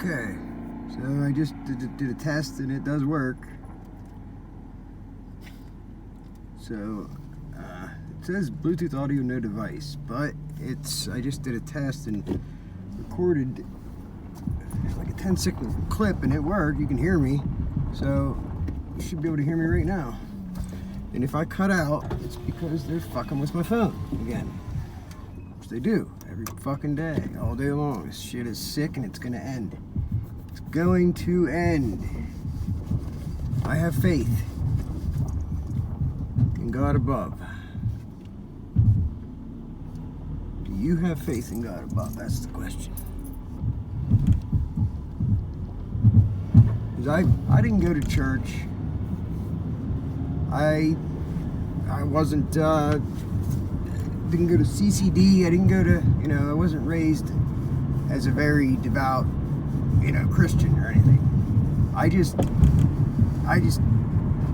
Okay, so I just did a test and it does work. So it says Bluetooth audio no device, but I just did a test and recorded like a 10-second clip and it worked. You can hear me, so you should be able to hear me right now. And if I cut out, it's because they're fucking with my phone again, which they do every fucking day, all day long. This shit is sick and it's gonna end. It's going to end. I have faith in God above. Do you have faith in God above? That's the question. Because I didn't go to church. I wasn't didn't go to CCD. I didn't go to, I wasn't raised as a very devout, Christian or anything. I just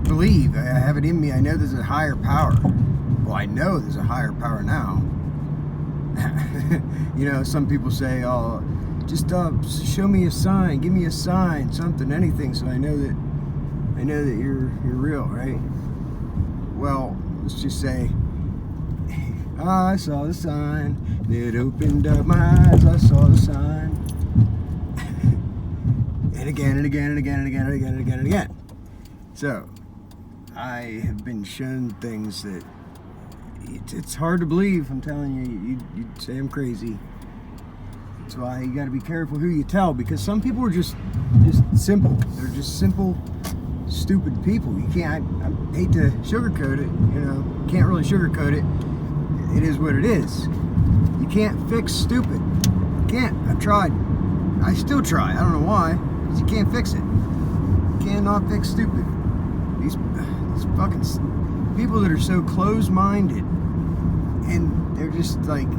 believe. I have it in me. I know there's a higher power. Well, I know there's a higher power now. Some people say, "Oh, just show me a sign, give me a sign, something, anything, so I know that you're real, right?" Well, let's just say, I saw the sign. It opened up my eyes. I saw the sign. And again, and again, and again, and again, and again, and again, and again. So, I have been shown things that it's hard to believe. I'm telling you, you'd say I'm crazy. That's why you got to be careful who you tell, because some people are just simple. They're just simple, stupid people. You can't. I hate to sugarcoat it. Can't really sugarcoat it. It is what it is. You can't fix stupid. You can't. I've tried. I still try. I don't know why. Because you can't fix it. You cannot fix stupid. These fucking people that are so closed-minded, and they're just like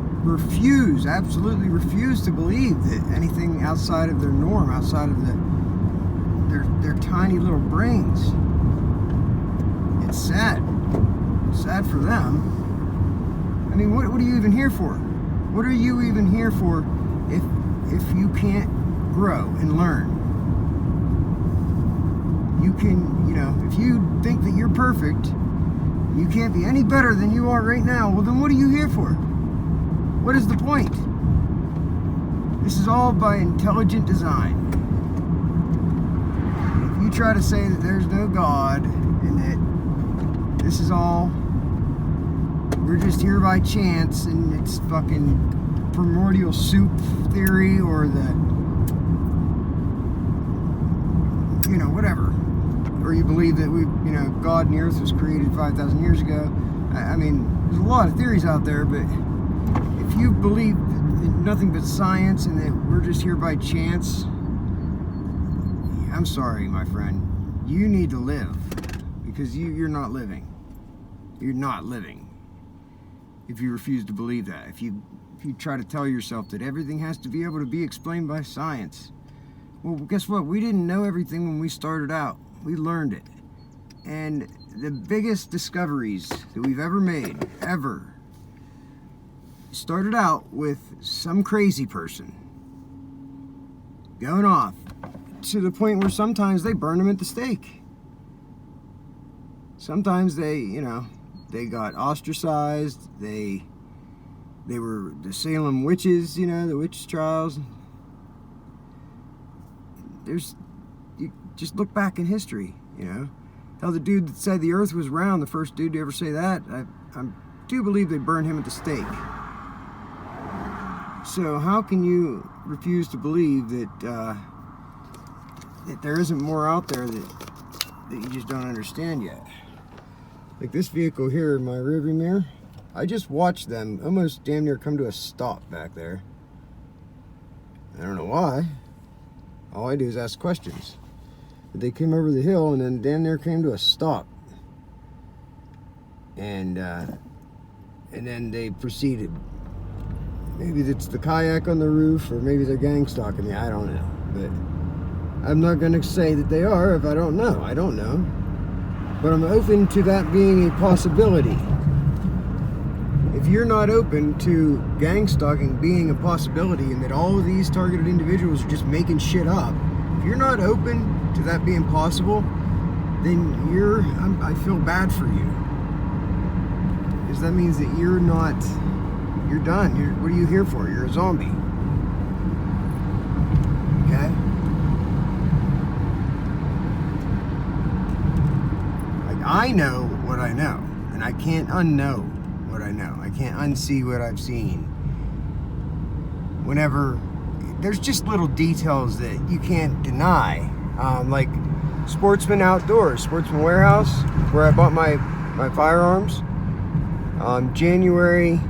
absolutely refuse to believe that anything outside of their norm, outside of their tiny little brains. It's sad. It's sad for them. I mean, what are you even here for? What are you even here for if you can't grow and learn? You can, if you think that you're perfect, you can't be any better than you are right now, well then what are you here for? What is the point? This is all by intelligent design. If you try to say that there's no God and that this is all, we're just here by chance and it's fucking primordial soup theory or the, whatever. Or you believe that God and the earth was created 5,000 years ago. I mean, there's a lot of theories out there, but if you believe in nothing but science and that we're just here by chance, I'm sorry, my friend. You need to live, because you're not living. You're not living. If you refuse to believe that, if you try to tell yourself that everything has to be able to be explained by science, well, guess what? We didn't know everything when we started out. We learned it. And the biggest discoveries that we've ever made, ever, started out with some crazy person going off to the point where sometimes they burned them at the stake. Sometimes they got ostracized. They were the Salem witches, the witch trials. You just look back in history, Hell, the dude that said the earth was round, the first dude to ever say that, I do believe they burned him at the stake. So how can you refuse to believe that there isn't more out there that you just don't understand yet? Like this vehicle here in my rearview mirror, I just watched them almost damn near come to a stop back there. I don't know why. All I do is ask questions. But they came over the hill and then damn near came to a stop. And then they proceeded. Maybe it's the kayak on the roof, or maybe they're gang stalking me. I don't know. But I'm not going to say that they are if I don't know. I don't know. But I'm open to that being a possibility. if you're not open to gang stalking being a possibility and that all of these targeted individuals are just making shit up, if you're not open to that being possible, then I feel bad for you. Because that means that you're done. What are you here for? You're a zombie. Okay? Like, I know what I know, and I can't unknow what I know. I can't unsee what I've seen. Whenever there's just little details that you can't deny, like Sportsman Outdoors, Sportsman Warehouse, where I bought my firearms, January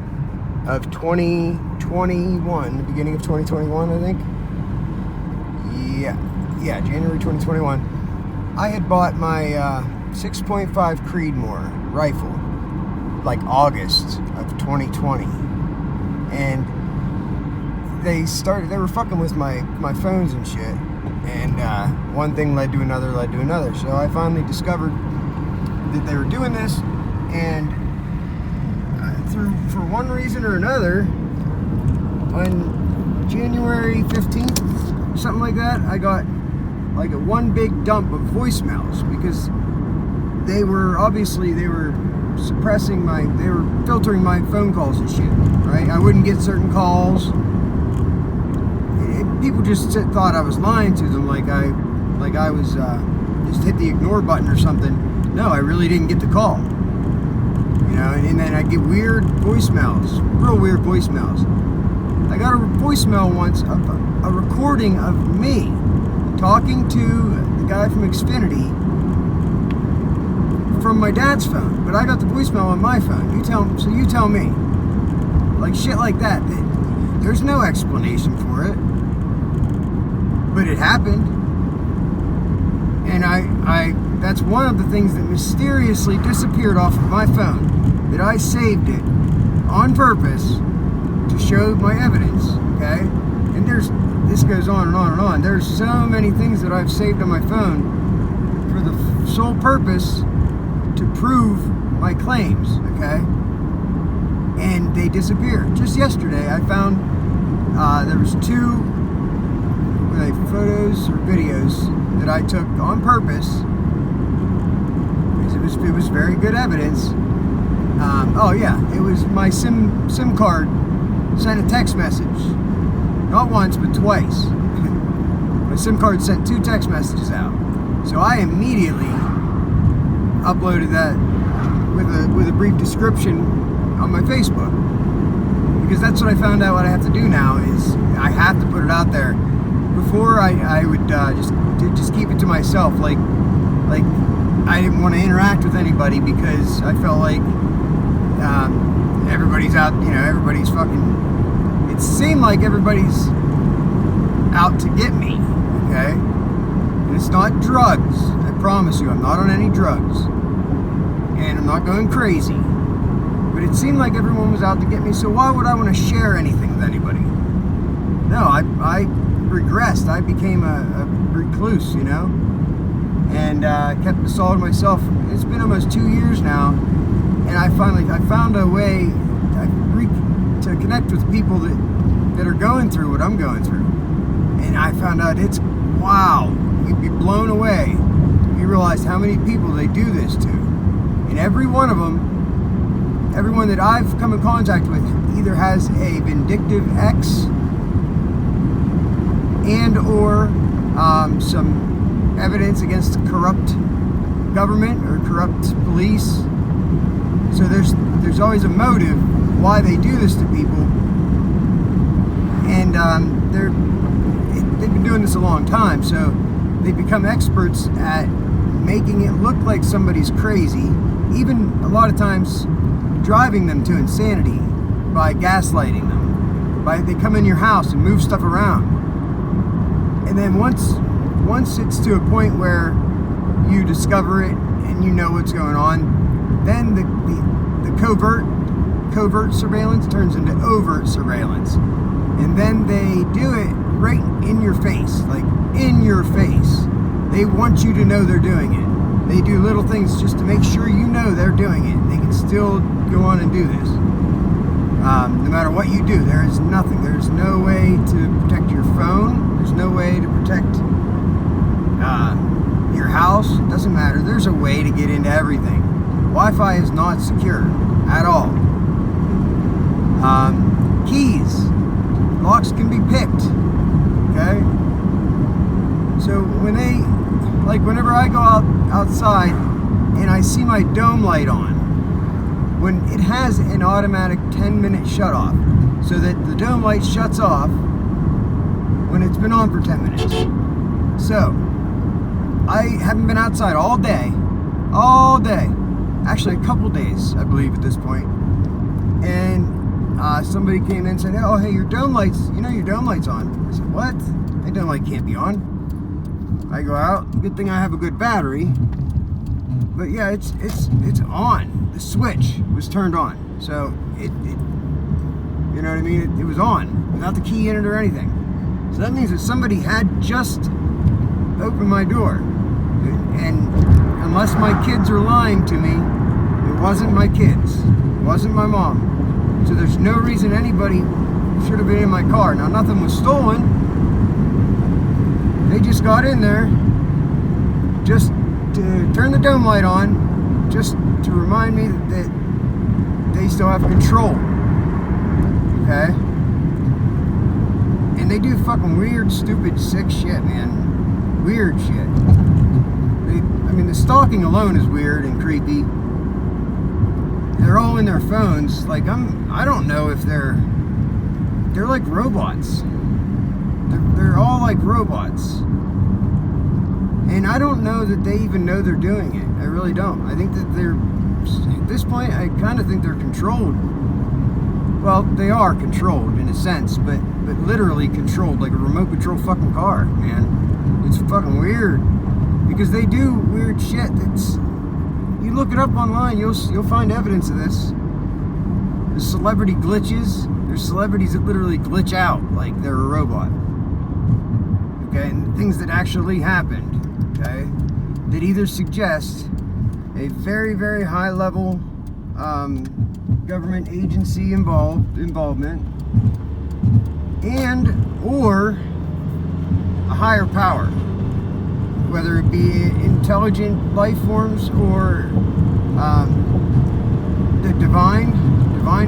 of 2021, the beginning of 2021, I think. Yeah, January 2021. I had bought my 6.5 Creedmoor rifle like August of 2020, and they were fucking with my phones and shit, and one thing led to another, so I finally discovered that they were doing this, and for one reason or another, on January 15th, something like that, I got like one big dump of voicemails, because they were suppressing they were filtering my phone calls and shit, right? I wouldn't get certain calls. People just thought I was lying to them, like I was just hit the ignore button or something. No, I really didn't get the call. You know, and then I'd get weird voicemails, real weird voicemails. I got a voicemail once of a recording of me talking to the guy from Xfinity from my dad's phone, but I got the voicemail on my phone. You tell me. Like shit like that. There's no explanation for it, but it happened, and I that's one of the things that mysteriously disappeared off of my phone. That I saved it on purpose to show my evidence. Okay, and this goes on and on and on. There's so many things that I've saved on my phone for the sole purpose to prove my claims, okay? And they disappeared. Just yesterday, I found there was two photos or videos that I took on purpose, because it was very good evidence. Oh yeah, it was my SIM card sent a text message, not once but twice. My SIM card sent 2 text messages out, so I immediately uploaded that with a brief description on my Facebook, because that's what I found out. What I have to do now is I have to put it out there. Before I would just keep it to myself, like I didn't want to interact with anybody, because I felt like everybody's out, everybody's fucking. It seemed like everybody's out to get me, okay? And it's not drugs. I promise you, I'm not on any drugs. And I'm not going crazy. But it seemed like everyone was out to get me, so why would I want to share anything with anybody? No, I regressed. I became a recluse, and kept this all to myself. It's been almost 2 years now, and I found a way to connect with people that are going through what I'm going through. And I found out wow, you'd be blown away if you realize how many people they do this to. And every one of them, everyone that I've come in contact with, either has a vindictive ex and or some evidence against corrupt government or corrupt police. So there's always a motive why they do this to people, and they've been doing this a long time, so they become experts at making it look like somebody's crazy, even a lot of times driving them to insanity by gaslighting them. They come in your house and move stuff around, and then once it's to a point where you discover it and you know what's going on, then the covert surveillance turns into overt surveillance, and then they do it right in your face, like in your face. They want you to know they're doing it. They do little things just to make sure you know they're doing it. They can still go on and do this. No matter what you do, there is nothing. There's no way to protect your phone. There's no way to protect your house. It doesn't matter. There's a way to get into everything. Wi-Fi is not secure at all. Keys. Locks can be picked. Okay? So whenever I go outside and I see my dome light on, when it has an automatic 10-minute shut off, so that the dome light shuts off when it's been on for 10 minutes. So, I haven't been outside all day, actually a couple days, I believe at this point, and somebody came in and said, oh, hey, your dome light's on. I said, what? My dome light can't be on. I go out, good thing I have a good battery, but yeah, it's on. The switch was turned on, so it you know what I mean, it was on without the key in it or anything. So that means that somebody had just opened my door, and unless my kids are lying to me, it wasn't my kids, it wasn't my mom. So there's no reason anybody should have been in my car. Now, nothing was stolen. They just got in there just to turn the dome light on, just to remind me that they still have control. Okay? And they do fucking weird, stupid, sick shit, man. Weird shit. The stalking alone is weird and creepy. They're all in their phones. Like, I don't know if they're like robots. They're all like robots. And I don't know that they even know they're doing it. I really don't. I think that at this point, I kind of think they're controlled. Well, they are controlled in a sense, but literally controlled, like a remote control fucking car, man. It's fucking weird. Because they do weird shit that's... You look it up online, you'll find evidence of this. There's celebrity glitches. There's celebrities that literally glitch out like they're a robot. Okay, and things that actually happened, okay, that either suggest a very, very high level government agency involvement and or a higher power, whether it be intelligent life forms or the divine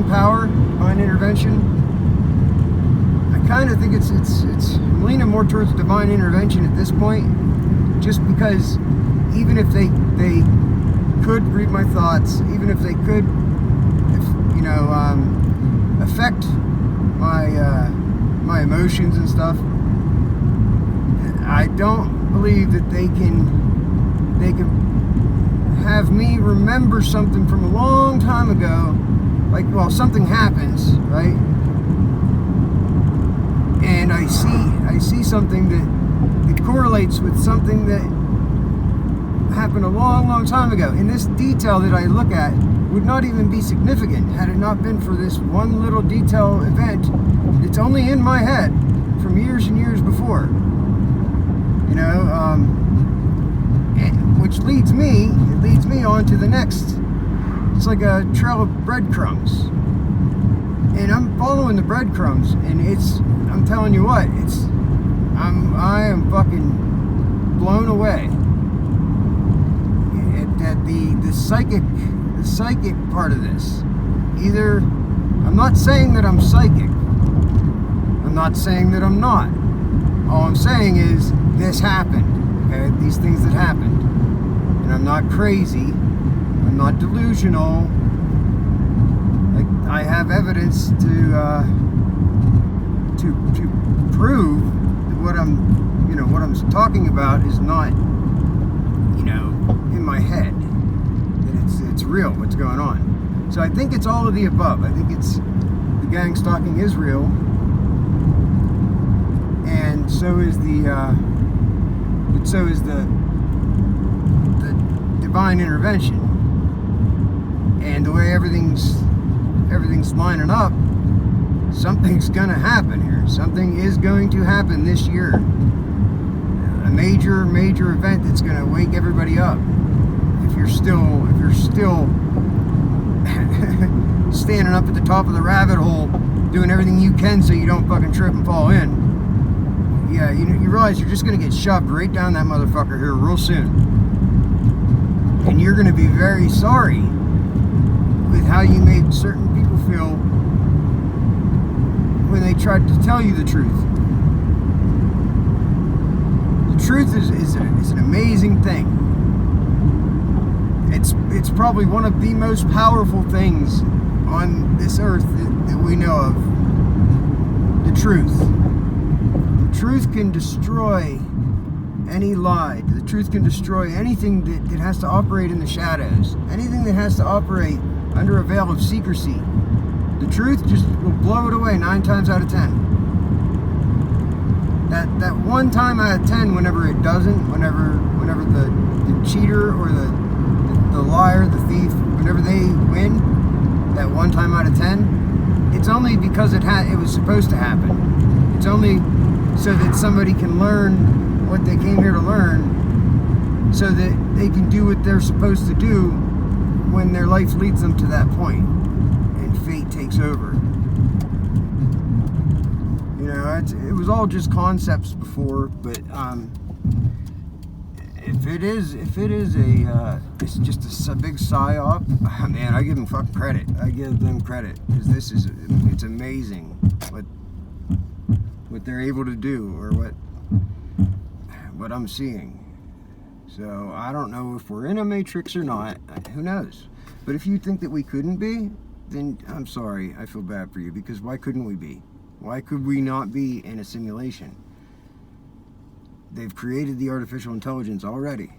power, divine intervention. I kind of think it's I'm leaning more towards divine intervention at this point, just because even if they could read my thoughts, even if they could, affect my emotions and stuff, I don't believe that they can have me remember something from a long time ago. Like, well, something happens, right? And I see something that correlates with something that happened a long, long time ago. And this detail that I look at would not even be significant had it not been for this one little detail event. It's only in my head from years and years before. Which leads me on to the next. It's like a trail of breadcrumbs. And I'm following the breadcrumbs, and I'm telling you what, I am fucking blown away at the psychic part of this. Either, I'm not saying that I'm psychic. I'm not saying that I'm not. All I'm saying is, this happened, okay? These things that happened. And I'm not crazy. I'm not delusional. Like, I have evidence to prove that what I'm talking about is not, in my head. That it's real, what's going on. So I think it's all of the above. I think it's the gang stalking is real. And so is the divine intervention. And the way everything's lining up, something's gonna happen here. Something is going to happen this year. A major event that's gonna wake everybody up. If you're still standing up at the top of the rabbit hole, doing everything you can so you don't fucking trip and fall in. Yeah, you realize you're just gonna get shoved right down that motherfucker here real soon. And you're gonna be very sorry with how you made certain people feel when they tried to tell you the truth. The truth is an amazing thing. It's probably one of the most powerful things on this earth that we know of. The truth. The truth can destroy any lie. The truth can destroy anything that has to operate in the shadows. Anything that has to operate under a veil of secrecy. The truth just will blow it away 9 times out of 10. That 1 time out of 10, whenever it doesn't, whenever the cheater or the liar, the thief, whenever they win, that 1 time out of 10, it's only because it was supposed to happen. It's only so that somebody can learn what they came here to learn, so that they can do what they're supposed to do when their life leads them to that point and fate takes over. You know, it was all just concepts before, but if it is it's just a big psy-op, man, I give them fucking credit. I give them credit, because it's amazing what they're able to do, or what I'm seeing. So I don't know if we're in a matrix or not. Who knows? But if you think that we couldn't be, then I'm sorry. I feel bad for you, because why couldn't we be? Why could we not be in a simulation? They've created the artificial intelligence already,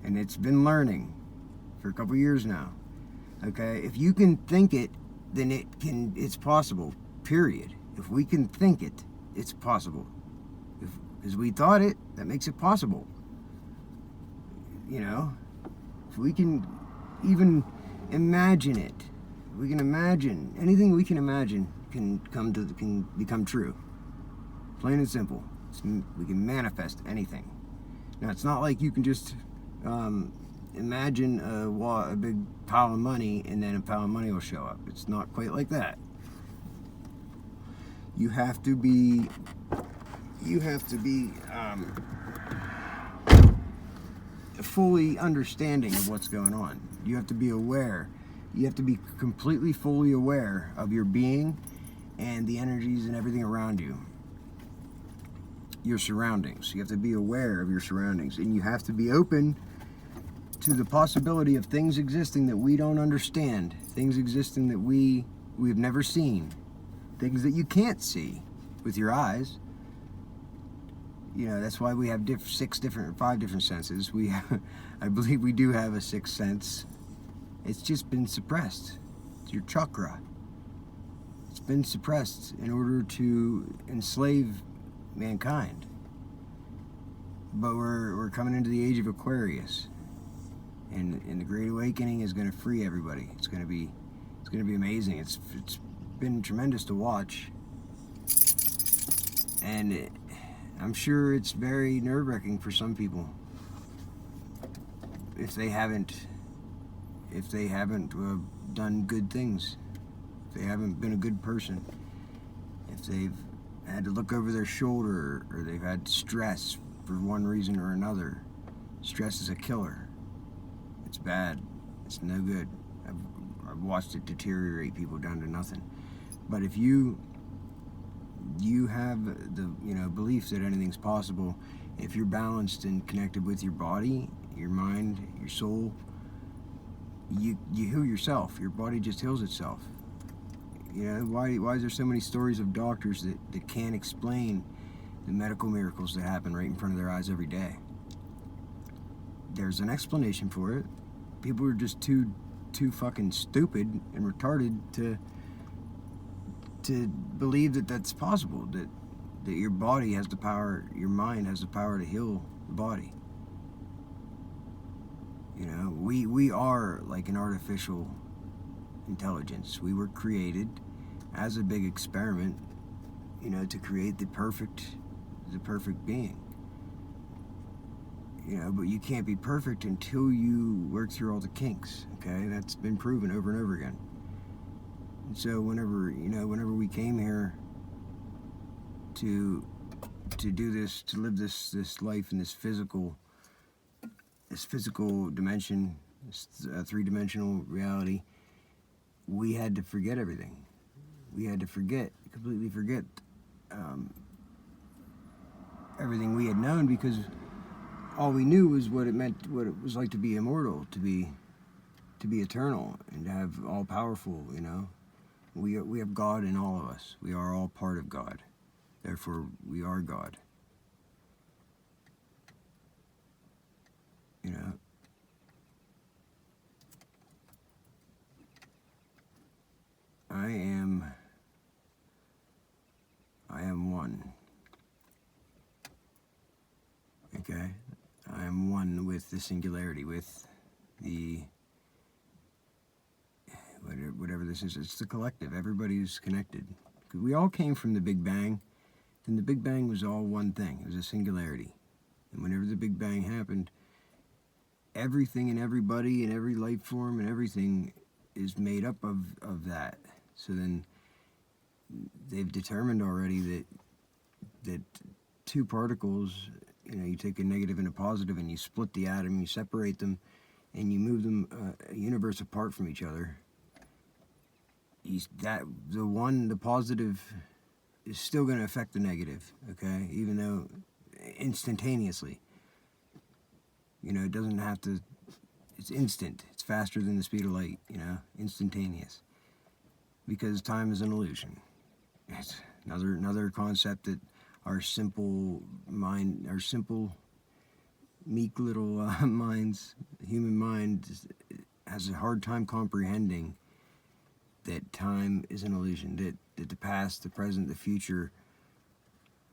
and it's been learning for a couple years now. Okay, if you can think it, then it's possible, period. If we can think it, it's possible. Because we thought it, that makes it possible. You know, if we can even imagine it, we can imagine anything we can imagine can become true. Plain and simple. We can manifest anything. Now, it's not like you can just imagine a big pile of money and then a pile of money will show up. It's not quite like that. You have to be fully understanding of what's going on. You have to be aware. You have to be completely fully aware of your being and the energies and everything around you. Your surroundings. You have to be aware of your surroundings, and you have to be open to the possibility of things existing that we don't understand, things existing that we've never seen, things that you can't see with your eyes. You know, that's why we have 5 different senses. I believe we do have a 6th sense. It's just been suppressed. It's your chakra. It's been suppressed in order to enslave mankind. But we're coming into the age of Aquarius, and the Great Awakening is going to free everybody. It's going to be amazing. It's been tremendous to watch, and I'm sure it's very nerve-wracking for some people if they haven't done good things, if they haven't been a good person, if they've had to look over their shoulder, or they've had stress for one reason or another. Stress is a killer. It's bad. It's no good. I've watched it deteriorate people down to nothing. But if you have the belief that anything's possible, if you're balanced and connected with your body, your mind, your soul, you heal yourself. Your body just heals itself. You know, why is there so many stories of doctors that can't explain the medical miracles that happen right in front of their eyes every day? There's an explanation for it. People are just too fucking stupid and retarded to believe that that's possible, that your body has the power, your mind has the power to heal the body. You know, we are like an artificial intelligence. We were created as a big experiment, you know, to create the perfect being. You know, but you can't be perfect until you work through all the kinks, okay? That's been proven over and over again. And so whenever we came here to do this, to live this life in this physical dimension, this three-dimensional reality, we had to forget everything. We had to completely forget everything we had known, because all we knew was what it was like to be immortal, to be eternal, and to have all powerful. We have God in all of us. We are all part of God. Therefore, we are God. I am one. Okay? I am one with the singularity, with the whatever this is. It's the collective. Everybody's connected. We all came from the Big Bang, and the Big Bang was all one thing. It was a singularity. And whenever the Big Bang happened, everything and everybody and every life form and everything is made up of that. So then they've determined already that two particles, you take a negative and a positive, and you split the atom, you separate them, and you move them a universe apart from each other. The positive is still going to affect the negative, okay? Even though instantaneously. It doesn't have to, it's instant. It's faster than the speed of light, instantaneous. Because time is an illusion. It's another concept that our simple, meek little minds, human mind, has a hard time comprehending that time is an illusion, that the past, the present, the future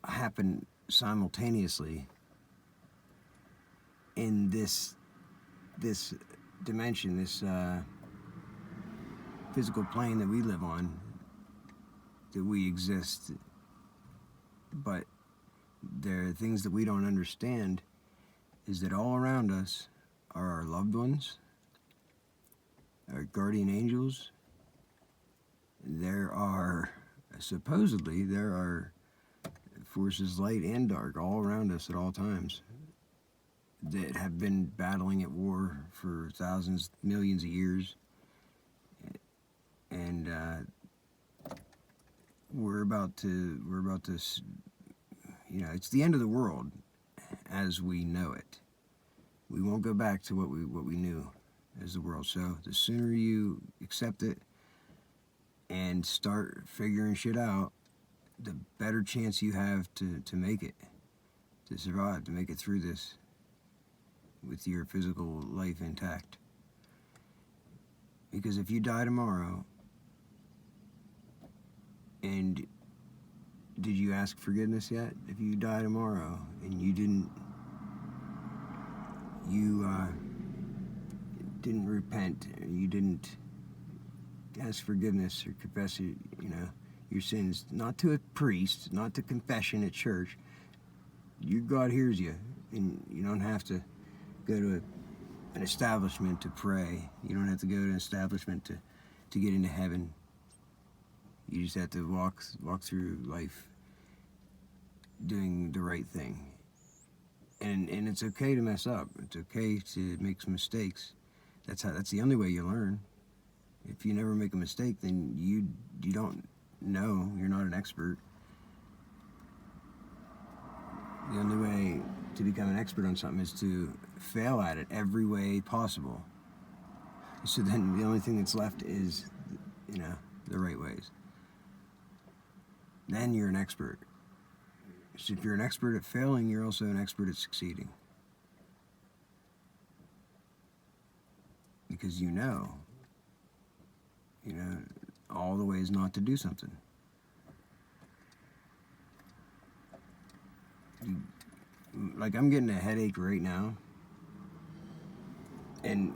happen simultaneously in this dimension, this physical plane that we live on, that we exist. But there are things that we don't understand, is that all around us are our loved ones, our guardian angels. Supposedly there are forces, light and dark, all around us at all times, that have been battling at war for thousands, millions of years. And we're about to, it's the end of the world as we know it. We won't go back to what we knew as the world. So the sooner you accept it and start figuring shit out, the better chance you have to make it, to survive, to make it through this with your physical life intact. Because if you die tomorrow, and did you ask forgiveness yet? If you die tomorrow and you didn't repent, or you didn't ask forgiveness or confess your sins, not to a priest, not to confession at church, your God hears you, and you don't have to go to an establishment to pray. You don't have to go to an establishment to get into heaven. You just have to walk through life doing the right thing. And it's okay to mess up. It's okay to make some mistakes. That's the only way you learn. If you never make a mistake, then you don't know. You're not an expert. The only way to become an expert on something is to fail at it every way possible. So then the only thing that's left is, the right ways. Then you're an expert. So if you're an expert at failing, you're also an expert at succeeding. Because you know all the ways not to do something. Like, I'm getting a headache right now, and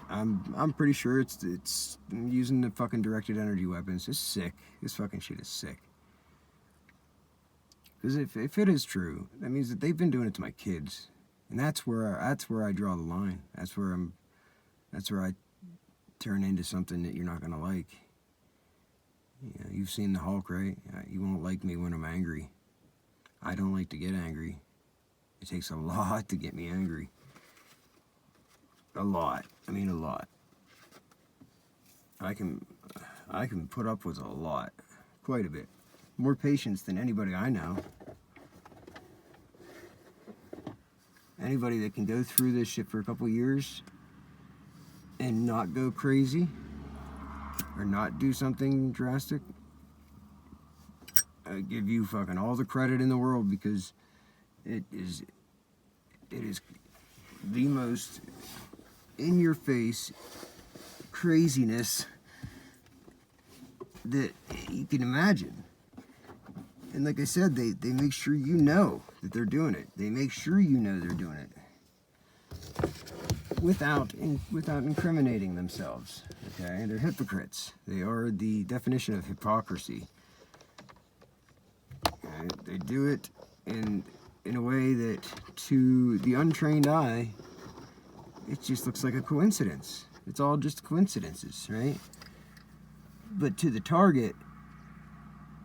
I'm pretty sure it's using the fucking directed energy weapons. It's sick. This fucking shit is sick. Because if it is true, that means that they've been doing it to my kids, and that's where I draw the line. That's where I turn into something that you're not gonna like. You know, you've seen the Hulk, right? You won't like me when I'm angry. I don't like to get angry. It takes a lot to get me angry. A lot. I mean a lot. I can put up with a lot. Quite a bit. More patience than anybody I know. Anybody that can go through this shit for a couple years and not go crazy or not do something drastic, I give you fucking all the credit in the world, because it is the most in your face craziness that you can imagine. And like I said, they make sure you know that they're doing it. They make sure you know they're doing it without incriminating themselves. Okay, they're hypocrites. They are the definition of hypocrisy. Okay? They do it in a way that, to the untrained eye, it just looks like a coincidence. It's all just coincidences, right? But to the target,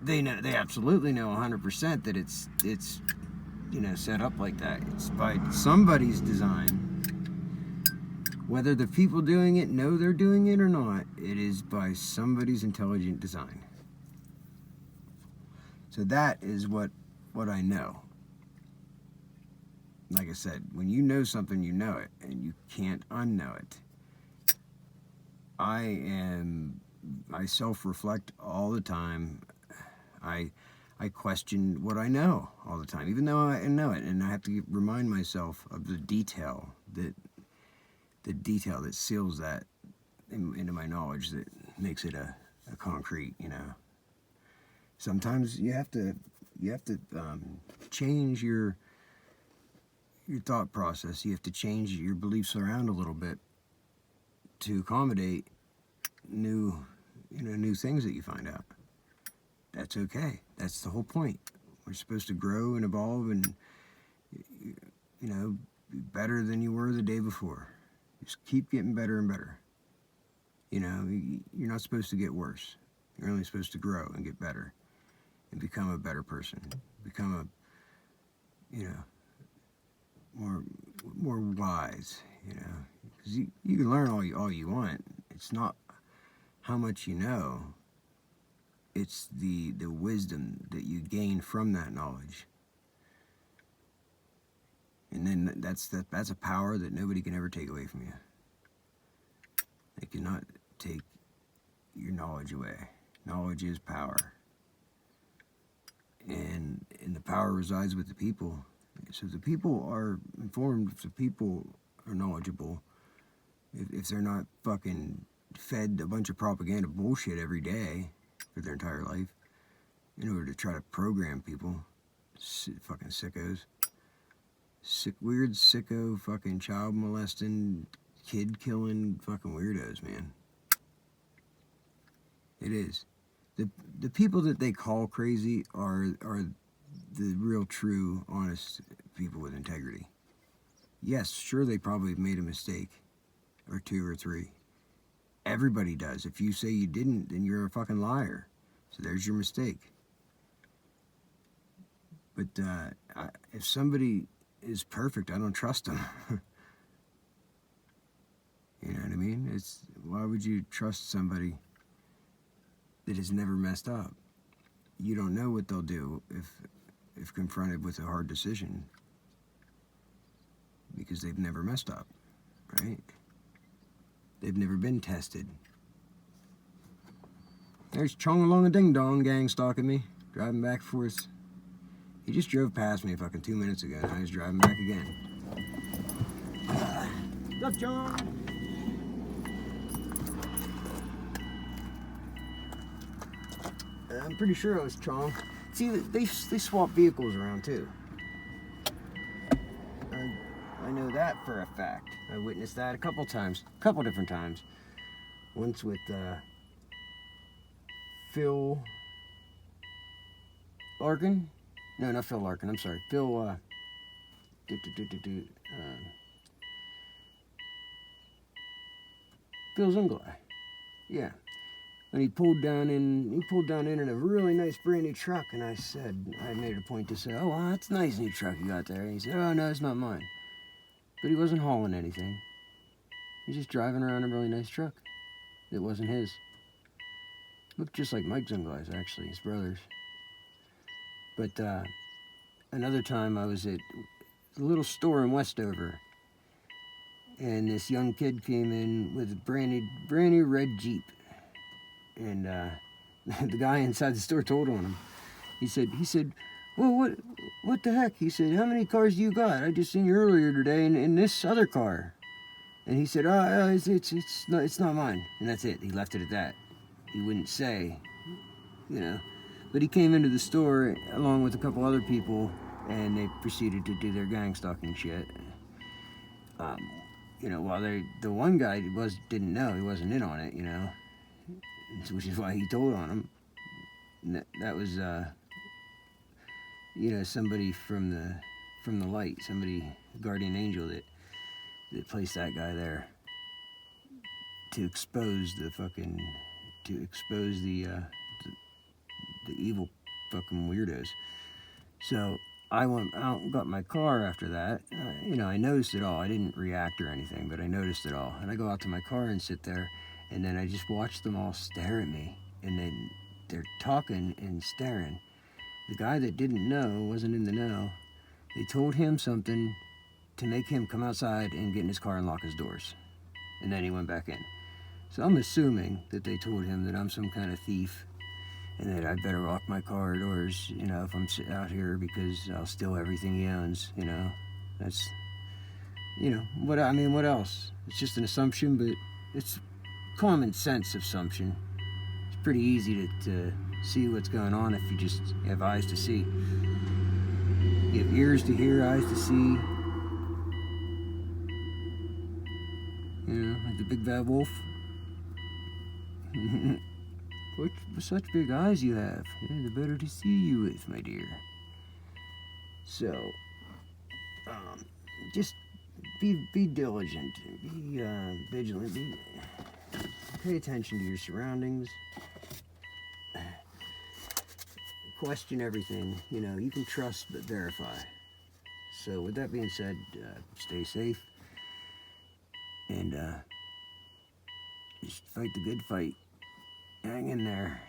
they absolutely know 100% that it's you know, set up like that. It's by somebody's design. Whether the people doing it know they're doing it or not, it is by somebody's intelligent design. So that is what I know. Like I said, when you know something, you know it, and you can't unknow it. I self-reflect all the time. I question what I know all the time, even though I know it, and I have to remind myself of the detail that seals that into my knowledge, that makes it a concrete, you know. Sometimes you have to change your thought process. You have to change your beliefs around a little bit to accommodate new things that you find out. That's okay. That's the whole point. We're supposed to grow and evolve and, you know, be better than you were the day before. Just keep getting better and better. You know, you're not supposed to get worse. You're only supposed to grow and get better and become a better person. Become a, you know, more wise, you know. Because you can learn all you want. It's not how much you know. It's the wisdom that you gain from that knowledge. And then that's a power that nobody can ever take away from you. They cannot take your knowledge away. Knowledge is power. And the power resides with the people. So if the people are informed, if the people are knowledgeable, if they're not fucking fed a bunch of propaganda bullshit every day for their entire life in order to try to program people, fucking sickos. Weird, sicko, fucking child molesting, kid killing fucking weirdos, man. It is. The people that they call crazy are the real, true, honest people with integrity. Yes, sure, they probably made a mistake, or two or three. Everybody does. If you say you didn't, then you're a fucking liar. So there's your mistake. But if somebody is perfect, I don't trust them. You know what I mean? Why would you trust somebody that has never messed up? You don't know what they'll do if confronted with a hard decision, because they've never messed up, right? They've never been tested. There's Chong Along a Ding Dong gang stalking me, driving back and forth. He just drove past me fucking 2 minutes ago, and now he's driving back again. What's up, John? I'm pretty sure it was Chong. See, they swap vehicles around too. I know that for a fact. I witnessed that a couple different times. Once with Phil Larkin. No, not Phil Larkin. I'm sorry, Phil. Phil Zungulai. Yeah. And he pulled down in a really nice brand new truck, and I made it a point to say, "Oh, wow, that's a nice new truck you got there." And he said, "Oh, no, it's not mine." But he wasn't hauling anything. He's just driving around a really nice truck. It wasn't his. Looked just like Mike's own guys, actually, his brothers. But another time I was at a little store in Westover, and this young kid came in with a brand new red Jeep. And the guy inside the store told on him. He said, "Well, what the heck?" He said, "How many cars do you got? I just seen you earlier today in this other car." And he said, it's not mine." And that's it. He left it at that. He wouldn't say, you know. But he came into the store along with a couple other people, and they proceeded to do their gang stalking shit. While the one guy didn't know, he wasn't in on it, which is why he told on him. And that was, somebody from the light, somebody, guardian angel that placed that guy there to expose the evil fucking weirdos. So I went out and got my car after that. I noticed it all. I didn't react or anything, but I noticed it all. And I go out to my car and sit there, and then I just watched them all stare at me. And then they're talking and staring. The guy that didn't know, wasn't in the know, they told him something to make him come outside and get in his car and lock his doors. And then he went back in. So I'm assuming that they told him that I'm some kind of thief and that I better lock my car doors, if I'm out here, because I'll steal everything he owns, That's, what else? It's just an assumption, but it's common sense assumption. It's pretty easy to see what's going on if you just have eyes to see. You have ears to hear, eyes to see. Like the big bad wolf. What such big eyes you have. Yeah, the better to see you with, my dear. So, just be diligent, be vigilant, pay attention to your surroundings. Question everything. You can trust but verify. So, with that being said, stay safe. And just fight the good fight. Hang in there.